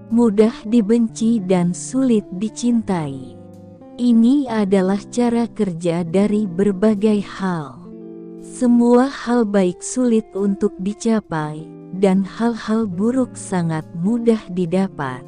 mudah dibenci dan sulit dicintai. Ini adalah cara kerja dari berbagai hal. Semua hal baik sulit untuk dicapai, dan hal-hal buruk sangat mudah didapat.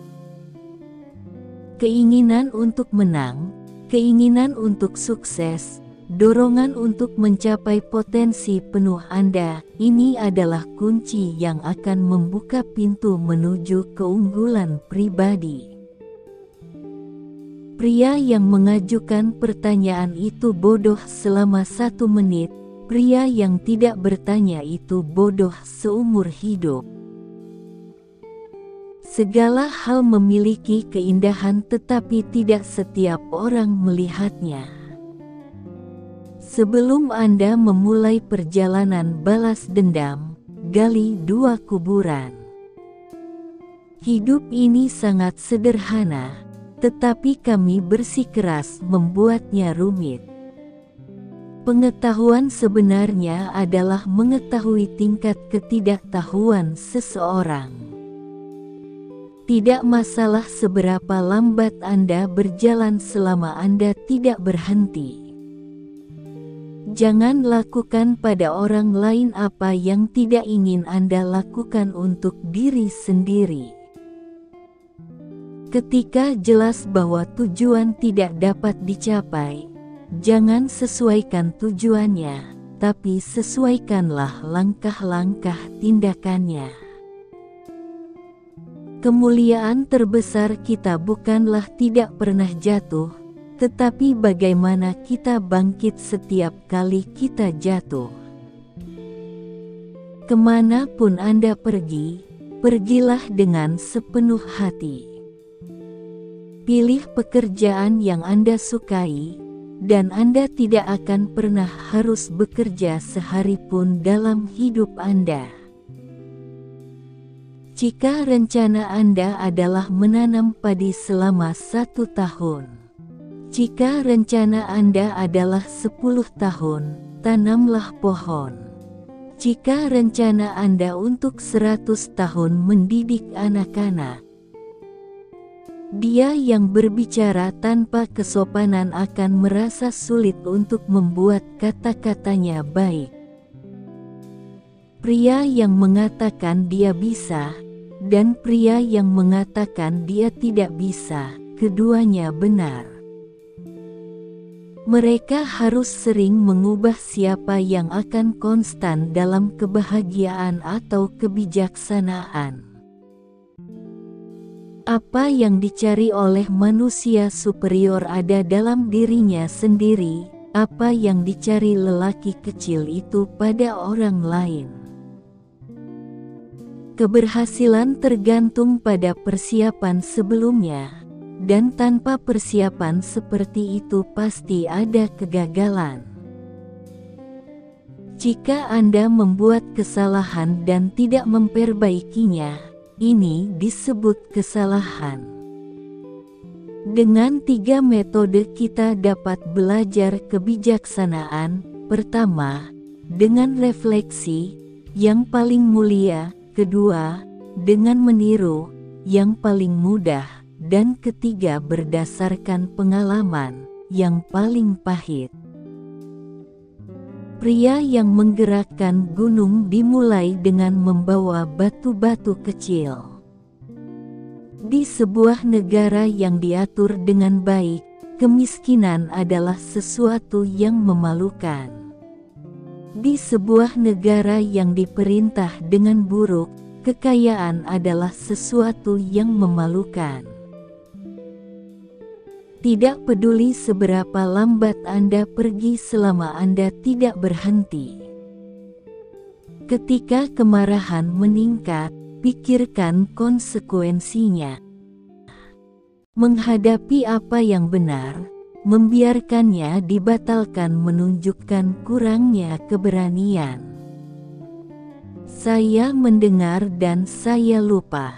Keinginan untuk menang, keinginan untuk sukses, dorongan untuk mencapai potensi penuh Anda, ini adalah kunci yang akan membuka pintu menuju keunggulan pribadi. Pria yang mengajukan pertanyaan itu bodoh selama 1 menit, pria yang tidak bertanya itu bodoh seumur hidup. Segala hal memiliki keindahan tetapi tidak setiap orang melihatnya. Sebelum Anda memulai perjalanan balas dendam, gali 2 kuburan. Hidup ini sangat sederhana, tetapi kami bersikeras membuatnya rumit. Pengetahuan sebenarnya adalah mengetahui tingkat ketidaktahuan seseorang. Tidak masalah seberapa lambat Anda berjalan selama Anda tidak berhenti. Jangan lakukan pada orang lain apa yang tidak ingin Anda lakukan untuk diri sendiri. Ketika jelas bahwa tujuan tidak dapat dicapai, jangan sesuaikan tujuannya, tapi sesuaikanlah langkah-langkah tindakannya. Kemuliaan terbesar kita bukanlah tidak pernah jatuh, tetapi bagaimana kita bangkit setiap kali kita jatuh. Kemanapun Anda pergi, pergilah dengan sepenuh hati. Pilih pekerjaan yang Anda sukai, dan Anda tidak akan pernah harus bekerja sehari pun dalam hidup Anda. Jika rencana Anda adalah menanam padi selama 1 tahun, jika rencana Anda adalah 10 tahun, tanamlah pohon. Jika rencana Anda untuk 100 tahun mendidik anak-anak, dia yang berbicara tanpa kesopanan akan merasa sulit untuk membuat kata-katanya baik. Pria yang mengatakan dia bisa, dan pria yang mengatakan dia tidak bisa, keduanya benar. Mereka harus sering mengubah siapa yang akan konstan dalam kebahagiaan atau kebijaksanaan. Apa yang dicari oleh manusia superior ada dalam dirinya sendiri, apa yang dicari lelaki kecil itu pada orang lain. Keberhasilan tergantung pada persiapan sebelumnya, dan tanpa persiapan seperti itu pasti ada kegagalan. Jika Anda membuat kesalahan dan tidak memperbaikinya, ini disebut kesalahan. Dengan 3 metode kita dapat belajar kebijaksanaan. Pertama, dengan refleksi, yang paling mulia. Kedua, dengan meniru, yang paling mudah. Dan ketiga, berdasarkan pengalaman, yang paling pahit. Pria yang menggerakkan gunung dimulai dengan membawa batu-batu kecil. Di sebuah negara yang diatur dengan baik, kemiskinan adalah sesuatu yang memalukan. Di sebuah negara yang diperintah dengan buruk, kekayaan adalah sesuatu yang memalukan. Tidak peduli seberapa lambat Anda pergi selama Anda tidak berhenti. Ketika kemarahan meningkat, pikirkan konsekuensinya. Menghadapi apa yang benar, membiarkannya dibatalkan menunjukkan kurangnya keberanian. Saya mendengar dan saya lupa.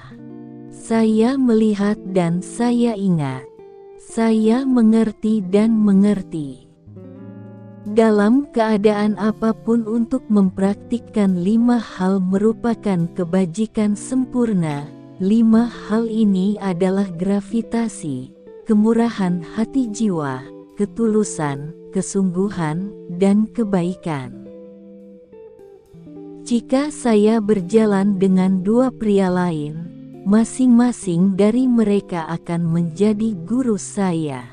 Saya melihat dan saya ingat. Saya mengerti dan mengerti. Dalam keadaan apapun untuk mempraktikkan 5 hal merupakan kebajikan sempurna, 5 hal ini adalah gravitasi, kemurahan hati jiwa, ketulusan, kesungguhan, dan kebaikan. Jika saya berjalan dengan dua pria lain, masing-masing dari mereka akan menjadi guru saya.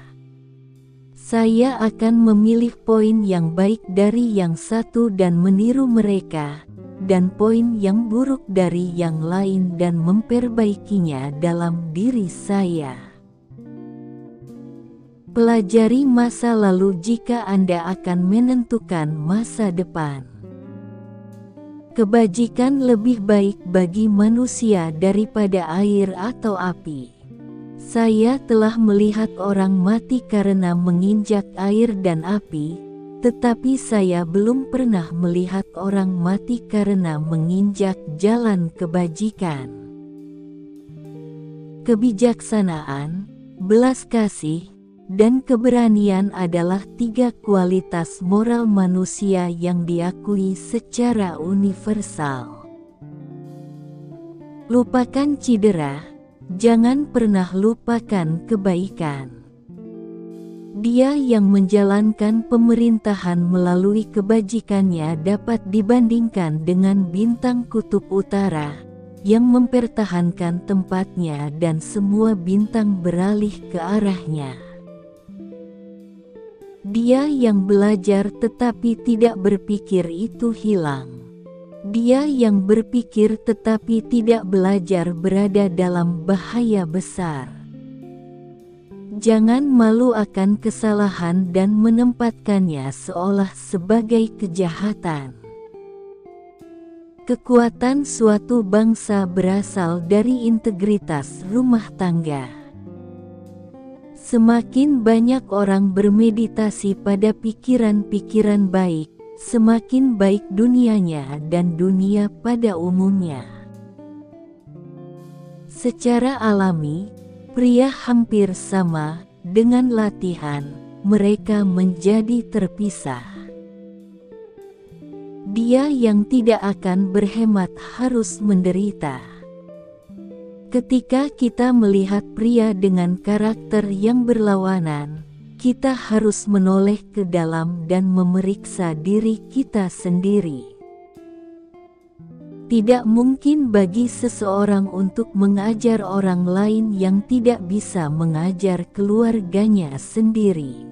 Saya akan memilih poin yang baik dari yang satu dan meniru mereka, dan poin yang buruk dari yang lain dan memperbaikinya dalam diri saya. Pelajari masa lalu jika Anda akan menentukan masa depan. Kebajikan lebih baik bagi manusia daripada air atau api. Saya telah melihat orang mati karena menginjak air dan api, tetapi saya belum pernah melihat orang mati karena menginjak jalan kebajikan. Kebijaksanaan, belas kasih, dan keberanian adalah 3 kualitas moral manusia yang diakui secara universal. Lupakan cedera, jangan pernah lupakan kebaikan. Dia yang menjalankan pemerintahan melalui kebajikannya dapat dibandingkan dengan bintang kutub utara, yang mempertahankan tempatnya dan semua bintang beralih ke arahnya. Dia yang belajar tetapi tidak berpikir itu hilang. Dia yang berpikir tetapi tidak belajar berada dalam bahaya besar. Jangan malu akan kesalahan dan menempatkannya seolah sebagai kejahatan. Kekuatan suatu bangsa berasal dari integritas rumah tangga. Semakin banyak orang bermeditasi pada pikiran-pikiran baik, semakin baik dunianya dan dunia pada umumnya. Secara alami, pria hampir sama, dengan latihan, mereka menjadi terpisah. Dia yang tidak akan berhemat harus menderita. Ketika kita melihat pria dengan karakter yang berlawanan, kita harus menoleh ke dalam dan memeriksa diri kita sendiri. Tidak mungkin bagi seseorang untuk mengajar orang lain yang tidak bisa mengajar keluarganya sendiri.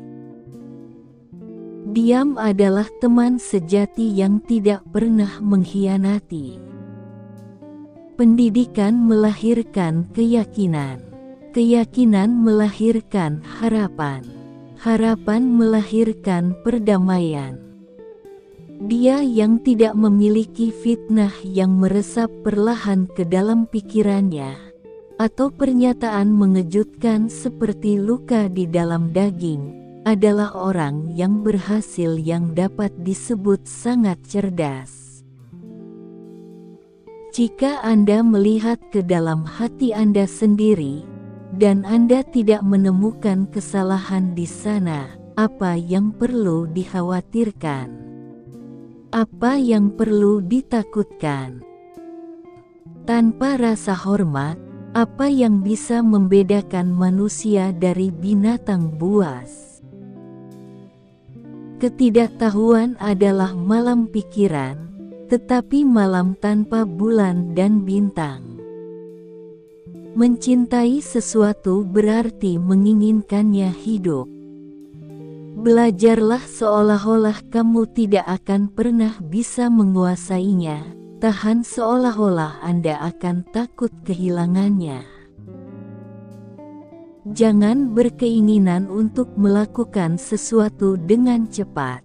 Diam adalah teman sejati yang tidak pernah mengkhianati. Pendidikan melahirkan keyakinan. Keyakinan melahirkan harapan. Harapan melahirkan perdamaian. Dia yang tidak memiliki fitnah yang meresap perlahan ke dalam pikirannya, atau pernyataan mengejutkan seperti luka di dalam daging, adalah orang yang berhasil yang dapat disebut sangat cerdas. Jika Anda melihat ke dalam hati Anda sendiri, dan Anda tidak menemukan kesalahan di sana, apa yang perlu dikhawatirkan? Apa yang perlu ditakutkan? Tanpa rasa hormat, apa yang bisa membedakan manusia dari binatang buas? Ketidaktahuan adalah malam pikiran, tetapi malam tanpa bulan dan bintang. Mencintai sesuatu berarti menginginkannya hidup. Belajarlah seolah-olah kamu tidak akan pernah bisa menguasainya, tahan seolah-olah Anda akan takut kehilangannya. Jangan berkeinginan untuk melakukan sesuatu dengan cepat.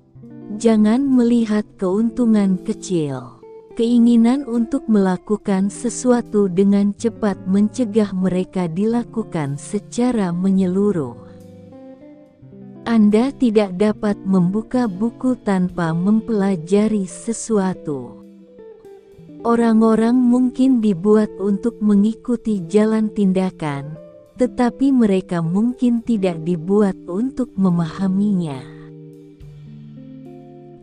Jangan melihat keuntungan kecil. Keinginan untuk melakukan sesuatu dengan cepat mencegah mereka dilakukan secara menyeluruh. Anda tidak dapat membuka buku tanpa mempelajari sesuatu. Orang-orang mungkin dibuat untuk mengikuti jalan tindakan, tetapi mereka mungkin tidak dibuat untuk memahaminya.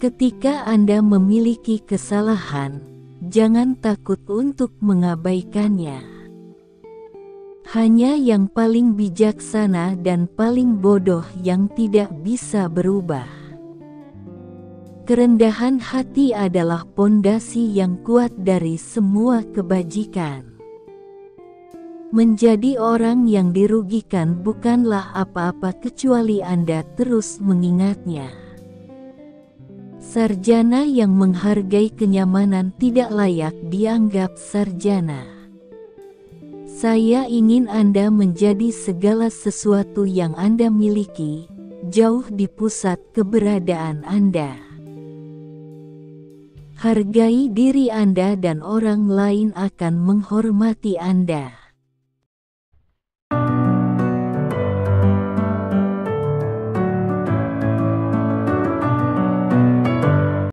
Ketika Anda memiliki kesalahan, jangan takut untuk mengabaikannya. Hanya yang paling bijaksana dan paling bodoh yang tidak bisa berubah. Kerendahan hati adalah pondasi yang kuat dari semua kebajikan. Menjadi orang yang dirugikan bukanlah apa-apa kecuali Anda terus mengingatnya. Sarjana yang menghargai kenyamanan tidak layak dianggap sarjana. Saya ingin Anda menjadi segala sesuatu yang Anda miliki, jauh di pusat keberadaan Anda. Hargai diri Anda dan orang lain akan menghormati Anda.